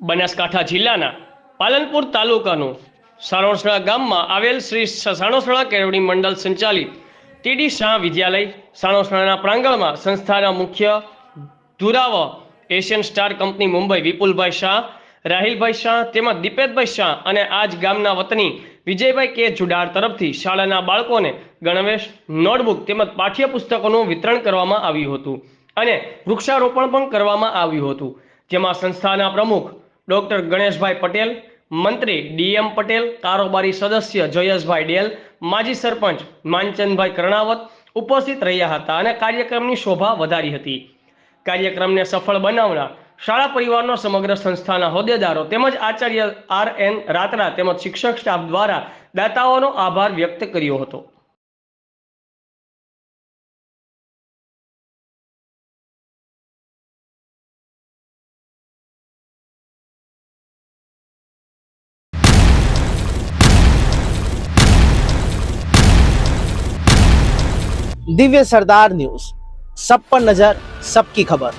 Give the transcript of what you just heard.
બનાસકાંઠા જિલ્લાના પાલનપુર તાલુકાનું સાણોસણા ગામમાં આવેલ શ્રી સાણોસણા કેળવણી મંડળ સંચાલિત ટીડી શાહ વિદ્યાલય સાણોસણાના પ્રાંગણમાં સંસ્થાના મુખ્ય ધુરાવ એશિયન સ્ટાર કંપની મુંબઈ વિપુલભાઈ શાહ, રાહિલભાઈ શાહ તેમજ દીપેશભાઈ શાહ અને આજ ગામના વતની વિજયભાઈ કે જુડાર તરફથી શાળાના બાળકોને ગણવેશ, નોટબુક તેમજ પાઠ્યપુસ્તકોનું વિતરણ કરવામાં આવ્યું હતું અને વૃક્ષારોપણ પણ કરવામાં આવ્યું હતું, જેમાં સંસ્થાના પ્રમુખ ડોક્ટર ગણેશભાઈ પટેલ, મંત્રી ડીએમ પટેલ, કારોબારી સદસ્ય જયેશભાઈ ડેલ, માજી સરપંચ માનચંદભાઈ કર્ણાવત ઉપસ્થિત રહ્યા હતા અને કાર્યક્રમની શોભા વધારી હતી। કાર્યક્રમને સફળ બનાવનાર શાળા પરિવારનો સમગ્ર સંસ્થાના હોદ્દેદારો તેમજ આચાર્ય RN રાત્રા તેમજ શિક્ષક સ્ટાફ દ્વારા દાતાઓનો આભાર વ્યક્ત કર્યો હતો। दिव्य सरदार न्यूज, सब पर नजर, सबकी खबर।